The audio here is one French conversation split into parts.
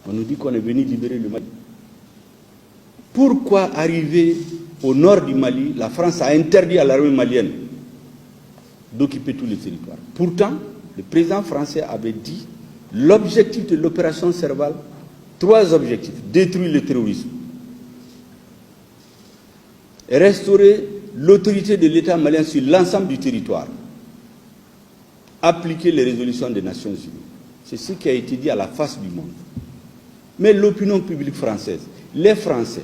On nous dit qu'on est venu libérer le Mali. Pourquoi arriver au nord du Mali, la France a interdit à l'armée malienne d'occuper tout le territoire. Pourtant, le président français avait dit l'objectif de l'opération Serval, 3 objectifs: détruire le terrorisme, restaurer l'autorité de l'État malien sur l'ensemble du territoire, appliquer les résolutions des Nations Unies. C'est ce qui a été dit à la face du monde. Mais l'opinion publique française, les Français,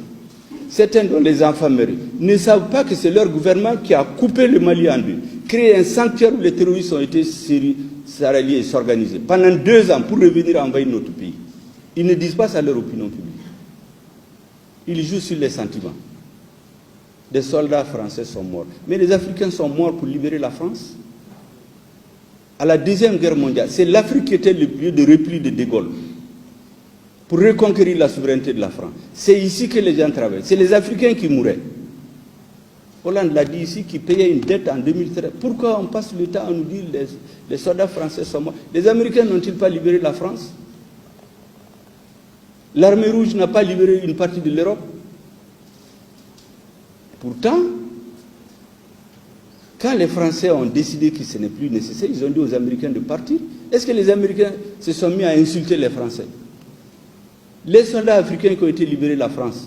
certains dont les enfants meurent, ne savent pas que c'est leur gouvernement qui a coupé le Mali en deux, créé un sanctuaire où les terroristes ont été s'allier et s'organiser pendant 2 ans pour revenir envahir notre pays. Ils ne disent pas ça à leur opinion publique. Ils jouent sur les sentiments. Des soldats français sont morts. Mais les Africains sont morts pour libérer la France. À la Deuxième Guerre mondiale, c'est l'Afrique qui était le lieu de repli de De Gaulle pour reconquérir la souveraineté de la France. C'est ici que les gens travaillent. C'est les Africains qui mouraient. Hollande l'a dit ici, qui payait une dette en 2013. Pourquoi on passe le temps à nous dire que les soldats français sont morts? Les Américains n'ont-ils pas libéré la France? L'armée rouge n'a pas libéré une partie de l'Europe? Pourtant, quand les Français ont décidé que ce n'est plus nécessaire, ils ont dit aux Américains de partir. Est-ce que les Américains se sont mis à insulter les Français? Les soldats africains qui ont été libérés de la France,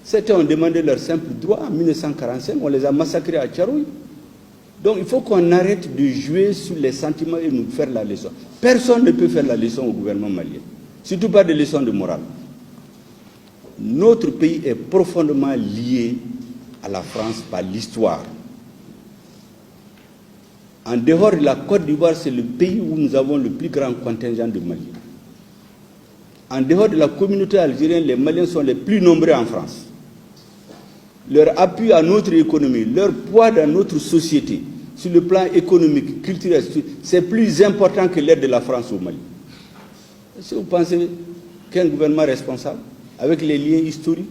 certains ont demandé leur simple droit en 1945, on les a massacrés à Tcharoui. Donc il faut qu'on arrête de jouer sur les sentiments et nous faire la leçon. Personne ne peut faire la leçon au gouvernement malien, surtout pas de leçons de morale. Notre pays est profondément lié à la France par l'histoire. En dehors de la Côte d'Ivoire, c'est le pays où nous avons le plus grand contingent de Maliens. En dehors de la communauté algérienne, les Maliens sont les plus nombreux en France. Leur appui à notre économie, leur poids dans notre société, sur le plan économique, culturel, c'est plus important que l'aide de la France au Mali. Est-ce que vous pensez qu'un gouvernement responsable, avec les liens historiques,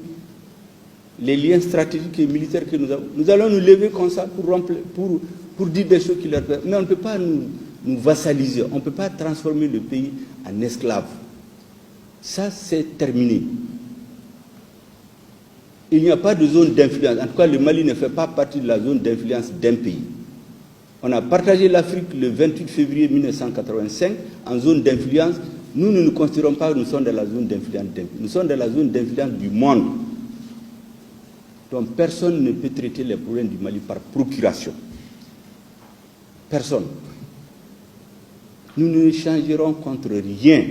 les liens stratégiques et militaires que nous avons, nous allons nous lever comme ça pour dire des choses qui leur plaisent? Mais on ne peut pas nous vassaliser, on ne peut pas transformer le pays en esclave. Ça, c'est terminé. Il n'y a pas de zone d'influence. En tout cas, le Mali ne fait pas partie de la zone d'influence d'un pays. On a partagé l'Afrique le 28 février 1985 en zone d'influence. Nous ne nous considérons pas que nous sommes dans la zone d'influence d'un pays. Nous sommes dans la zone d'influence du monde. Donc personne ne peut traiter les problèmes du Mali par procuration. Personne. Nous ne changerons contre rien.